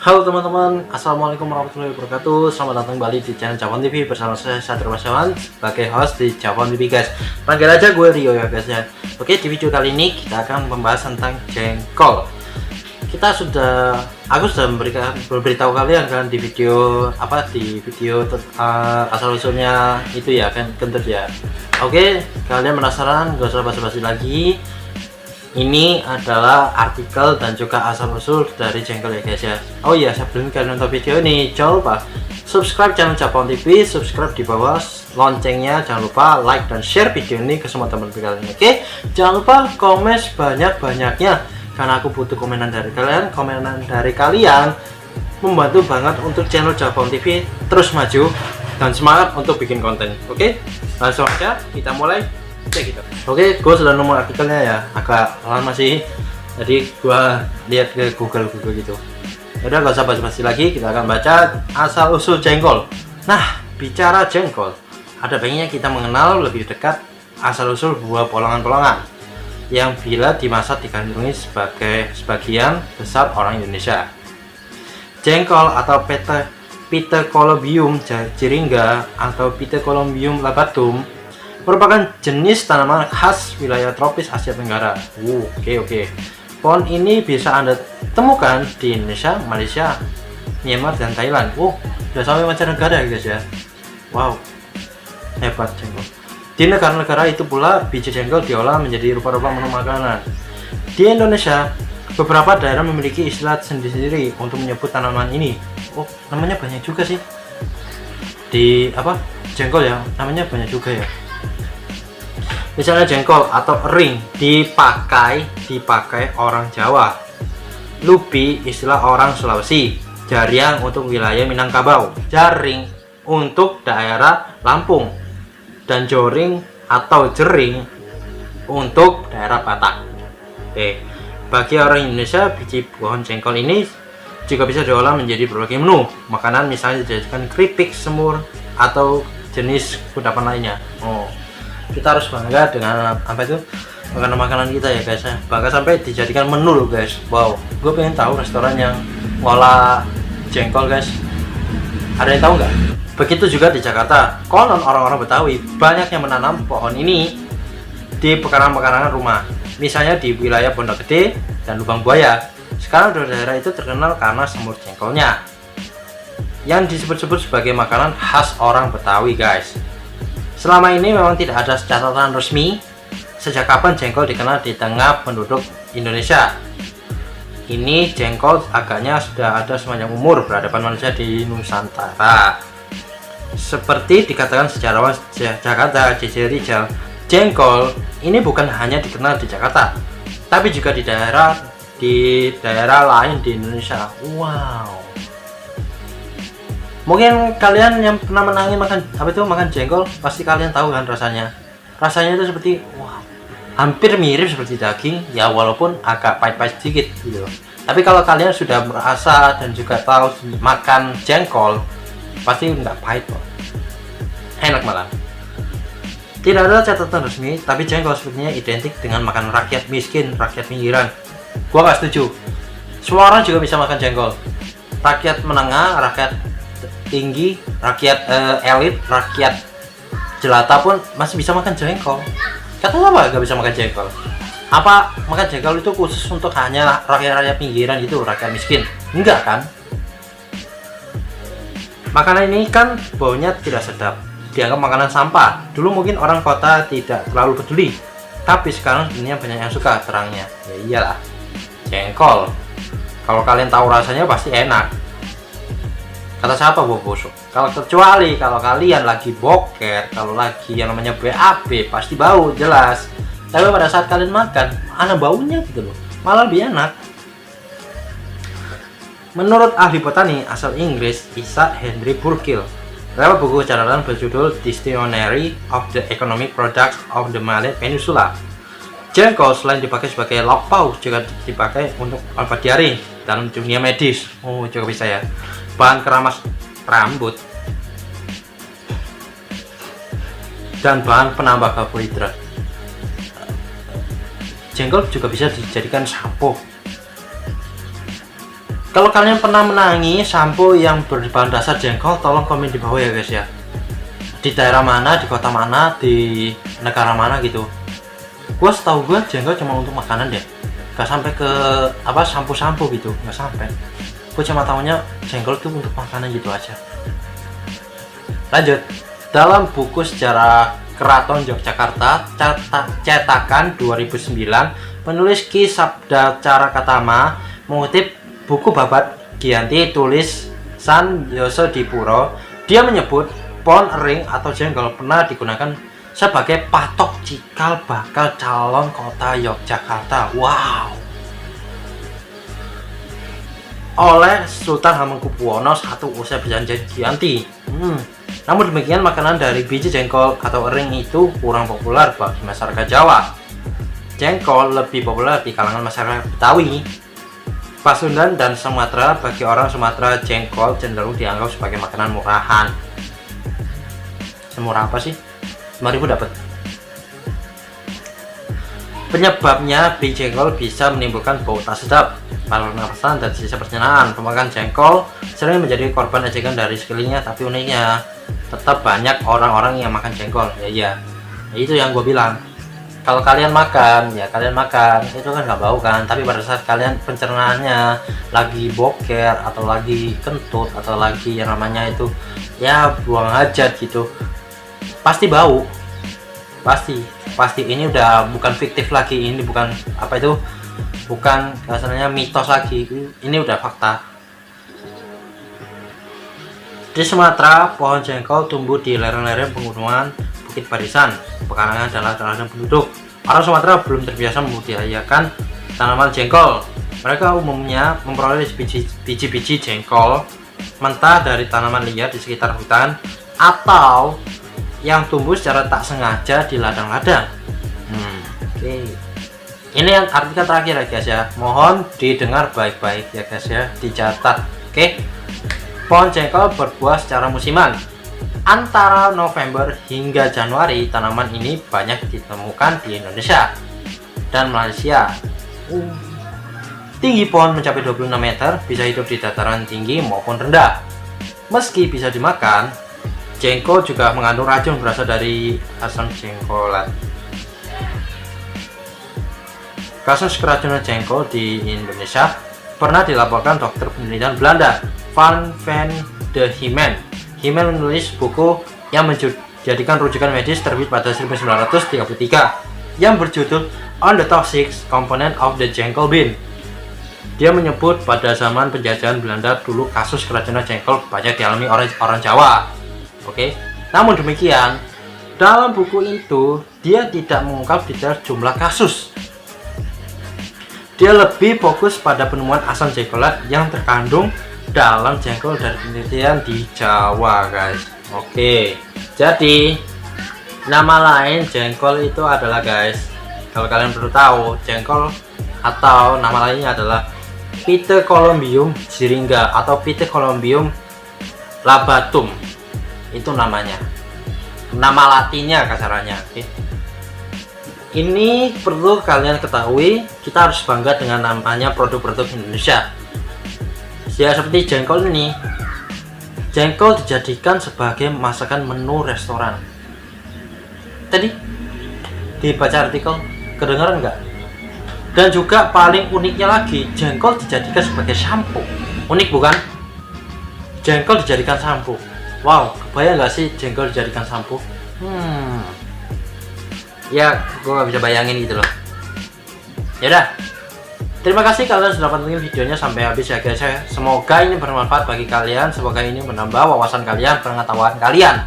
Halo teman-teman, assalamualaikum warahmatullahi wabarakatuh. Selamat datang kembali di channel Japon TV bersama saya Satrio Masawan sebagai host di Japon TV guys. Panggil aja gue Rio ya guys ya. Oke, di video kali ini kita akan membahas tentang jengkol. Aku sudah memberitahu kalian kan di video asal usulnya itu ya kan kentut ya. Oke, kalian penasaran? Gak usah basa-basi lagi. Ini adalah artikel dan juga asal-usul dari jengkol ya guys ya. Oh iya, sebelum kalian nonton video ini, jangan lupa subscribe channel Japon TV, subscribe di bawah loncengnya, jangan lupa like dan share video ini ke semua teman kalian. Oke, jangan lupa komen sebanyak-banyaknya karena aku butuh komenan dari kalian. Komenan dari kalian membantu banget untuk channel Japon TV terus maju dan semangat untuk bikin konten. Oke, langsung aja kita mulai. Oke, gue sudah nemu artikelnya ya, agak lama sih, jadi gue lihat ke Google gitu. Udah gak usah basa-basi lagi, kita akan baca asal usul jengkol. Nah, bicara jengkol, ada baiknya kita mengenal lebih dekat asal usul buah polongan-polongan yang bila dimasak digandrungi sebagian besar orang Indonesia. Jengkol atau Pithecolobium jeringa atau Pithecolobium labatum merupakan jenis tanaman khas wilayah tropis Asia Tenggara. Oke. Pohon ini bisa Anda temukan di Indonesia, Malaysia, Myanmar, dan Thailand. Udah sampai mancanegara ya guys ya. Wow, hebat jengkol. Di negara-negara itu pula biji jengkol diolah menjadi rupa-rupa menu makanan. Di Indonesia, beberapa daerah memiliki istilah sendiri-sendiri untuk menyebut tanaman ini. Namanya banyak juga sih. Jengkol ya, namanya banyak juga ya. Misalnya jengkol atau ering dipakai orang Jawa, lubi istilah orang Sulawesi, jariang untuk wilayah Minangkabau, jaring untuk daerah Lampung, dan joring atau jering untuk daerah Batak. Bagi orang Indonesia, biji pohon jengkol ini juga bisa diolah menjadi berbagai menu makanan, misalnya dijadikan keripik, semur, atau jenis kudapan lainnya. Kita harus bangga dengan makanan-makanan kita ya guys ya. Bahkan sampai dijadikan menu loh guys. Wow, gue pengen tahu restoran yang ngolah jengkol guys. Ada yang tahu nggak? Begitu juga di Jakarta. Konon orang-orang Betawi banyak yang menanam pohon ini di pekarangan-pekarangan rumah. Misalnya di wilayah Pondok Gede dan Lubang Buaya. Sekarang daerah itu terkenal karena semur jengkolnya yang disebut-sebut sebagai makanan khas orang Betawi guys. Selama ini memang tidak ada catatan resmi sejak kapan jengkol dikenal di tengah penduduk Indonesia. Ini jengkol agaknya sudah ada sepanjang umur peradaban manusia di Nusantara. Seperti dikatakan sejarawan Jakarta J.J. Rizal, jengkol ini bukan hanya dikenal di Jakarta, tapi juga di daerah lain di Indonesia. Wow. Mungkin kalian yang pernah makan jengkol pasti kalian tahu kan rasanya itu seperti hampir mirip seperti daging ya, walaupun agak pahit-pahit sedikit gitu. Tapi kalau kalian sudah merasa dan juga tahu makan jengkol pasti nggak pahit kok, enak malah. Tidak ada catatan resmi, tapi jengkol sepertinya identik dengan makanan rakyat miskin, rakyat pinggiran. Gua nggak setuju. Semua orang juga bisa makan jengkol. Rakyat menengah, rakyat tinggi, rakyat elit, rakyat jelata pun masih bisa makan jengkol. Katanya apa gak bisa makan jengkol? Apa makan jengkol itu khusus untuk hanya rakyat-rakyat pinggiran gitu, rakyat miskin? Enggak kan? Makanan ini kan baunya tidak sedap, dianggap makanan sampah. Dulu mungkin orang kota tidak terlalu peduli, tapi sekarang dunia banyak yang suka terangnya. Ya iyalah, jengkol kalau kalian tahu rasanya pasti enak. Kata siapa bau busuk? Kecuali kalau kalian lagi boker, kalau lagi yang namanya BAB pasti bau jelas. Tapi pada saat kalian makan, ada baunya gitu loh, malah lebih enak. Menurut ahli botani asal Inggris Isaac Henry Burkill, lewat buku catatan berjudul Dictionary of the Economic Products of the Malay Peninsula, jengkol selain dipakai sebagai lauk pauk juga dipakai untuk obat diare dalam dunia medis. Juga bisa ya. Bahan keramas rambut dan bahan penambah karbohidrat. Jengkol juga bisa dijadikan sampo. Kalau kalian pernah menangi sampo yang berbahan dasar jengkol, tolong komen di bawah ya guys ya. Di daerah mana, di kota mana, di negara mana gitu. Gue setahu gue jengkol cuma untuk makanan deh, gak sampai ke apa sampo-sampo gitu, gak sampai. Gue cuma tahunya jengkol itu untuk makanan gitu aja. Lanjut, dalam buku sejarah Keraton Yogyakarta cetakan 2009, penulis Ki Sabda Cara Katama mengutip buku babat Giyanti tulisan Yosodipuro. Dia menyebut pohon ering atau jengkol pernah digunakan sebagai patok cikal bakal calon kota Yogyakarta. Wow. Oleh Sultan Hamengkubuwono I usai perjanjian Giyanti. Namun demikian, makanan dari biji jengkol atau ering itu kurang populer bagi masyarakat Jawa. Jengkol lebih populer di kalangan masyarakat Betawi, Pasundan, dan Sumatera. Bagi orang Sumatera, jengkol cenderung dianggap sebagai makanan murahan. Semurah apa sih? 5.000 dapat. Penyebabnya, biji jengkol bisa menimbulkan bau tak sedap, pernapasan, dan sisa pencernaan. Pemakan jengkol sering menjadi korban ejekan dari sekelilingnya, tapi uniknya tetap banyak orang-orang yang makan jengkol. Ya itu yang gue bilang. Kalau kalian makan, ya kalian makan, itu kan nggak bau kan. Tapi pada saat kalian pencernaannya lagi boker atau lagi kentut atau lagi yang namanya itu ya buang hajat gitu, pasti bau. Pasti ini udah bukan fiktif lagi, ini bukan apa itu, bukan kasarnya mitos lagi, ini udah fakta. Di Sumatera, pohon jengkol tumbuh di lereng-lereng pegunungan Bukit Barisan, pekarangan dalam penduduk. Orang Sumatera belum terbiasa membudidayakan tanaman jengkol. Mereka umumnya memperoleh biji-biji jengkol mentah dari tanaman liar di sekitar hutan atau yang tumbuh secara tak sengaja di ladang-ladang. Oke. Ini yang artikel terakhir ya guys ya. Mohon didengar baik-baik ya guys ya, dicatat. Oke. Pohon jengkol berbuah secara musiman. Antara November hingga Januari, tanaman ini banyak ditemukan di Indonesia dan Malaysia. Tinggi pohon mencapai 26 meter, bisa hidup di dataran tinggi maupun rendah. Meski bisa dimakan, jengkol juga mengandung racun berasal dari asam jengkolat. Kasus keracunan jengkol di Indonesia pernah dilaporkan dokter penelitian Belanda, Van de Hiemen. Hiemen menulis buku yang menjadikan rujukan medis terbit pada 1933 yang berjudul On the Toxic Component of the Jengkol Bean. Dia menyebut pada zaman penjajahan Belanda dulu kasus keracunan jengkol banyak dialami orang Jawa. Oke. Namun demikian, dalam buku itu dia tidak mengungkap detail jumlah kasus. Dia lebih fokus pada penemuan asam jengkolat yang terkandung dalam jengkol dari penelitian di Jawa guys. Oke, jadi nama lain jengkol itu adalah guys, kalau kalian perlu tahu, jengkol atau nama lainnya adalah Pitecolombium syringa atau Pitecolombium labatum. Itu namanya, nama latinnya kasarannya. Oke. Ini perlu kalian ketahui, kita harus bangga dengan namanya produk-produk Indonesia. Ya seperti jengkol ini, jengkol dijadikan sebagai masakan menu restoran. Tadi dibaca artikel, kedengaran nggak? Dan juga paling uniknya lagi, jengkol dijadikan sebagai sampo. Unik bukan? Jengkol dijadikan sampo. Wow, kebayang nggak sih jengkol dijadikan sampo? Ya, gue nggak bisa bayangin gitu loh. Yaudah. Terima kasih kalian sudah nonton videonya sampai habis ya guys. Semoga ini bermanfaat bagi kalian. Semoga ini menambah wawasan kalian, pengetahuan kalian.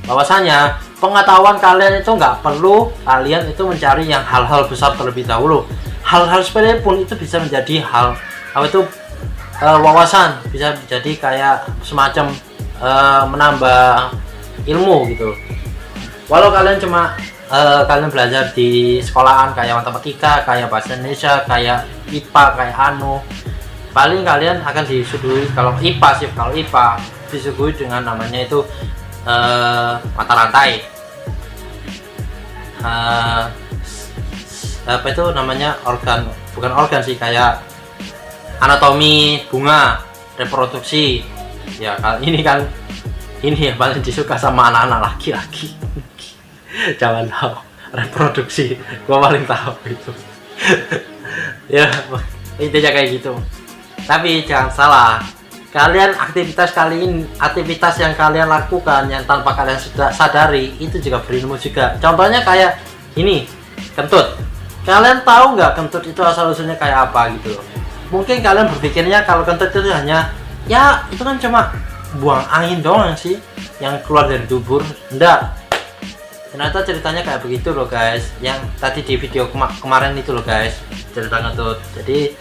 Bahwasanya pengetahuan kalian itu nggak perlu kalian itu mencari yang hal-hal besar terlebih dahulu. Hal-hal sepele pun itu bisa menjadi hal apa itu wawasan, bisa jadi kayak semacam menambah ilmu gitu. Walau kalian cuma kalian belajar di sekolahan kayak matematika, kayak bahasa Indonesia, kayak IPA, kayak paling kalian akan disuguhi, kalau IPA sih, kalau IPA disuguhi dengan namanya itu mata rantai, apa itu namanya, organ, bukan organ sih, kayak anatomi bunga, reproduksi. Ya ini kan ini yang paling disuka sama anak-anak laki-laki. Jangan tahu reproduksi, gua paling tahu itu. Ya intinya kayak gitu. Tapi jangan salah, kalian aktivitas yang kalian lakukan yang tanpa kalian sudah sadari itu juga berilmu juga. Contohnya kayak ini, kentut. Kalian tahu nggak kentut itu asal usulnya kayak apa gitu loh? Mungkin kalian berpikirnya kalau kentut itu hanya ya itu kan cuma buang angin doang sih yang keluar dari dubur. Enggak, ternyata ceritanya kayak begitu loh guys, yang tadi di video kemarin itu loh guys, cerita kentut. Jadi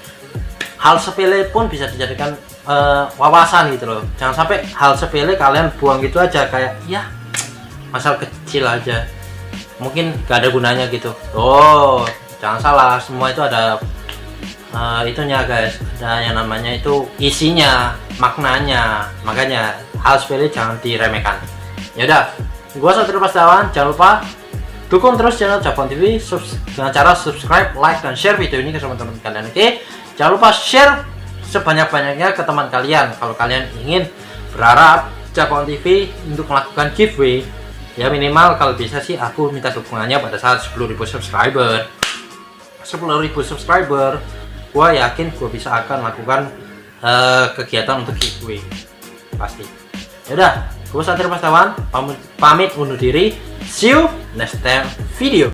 hal sepele pun bisa dijadikan wawasan gitu loh. Jangan sampai hal sepele kalian buang gitu aja, kayak ya masalah kecil aja, mungkin gak ada gunanya gitu. Oh jangan salah, semua itu ada itunya guys, ada yang namanya itu isinya, maknanya. Makanya hal sepele jangan diremehkan. Yaudah, gua Satrio Pasdawan, jangan lupa dukung terus channel Japon TV dengan cara subscribe, like, dan share video ini ke teman-teman kalian. Oke, jangan lupa share sebanyak-banyaknya ke teman kalian. Kalau kalian ingin berharap Japon TV untuk melakukan giveaway, ya minimal kalau bisa sih aku minta dukungannya pada saat 10.000 subscriber. 10.000 subscriber, gua yakin gua bisa akan lakukan kegiatan untuk giveaway pasti. Yaudah, gua Satrio Pasdawan pamit undur diri. See you next time video.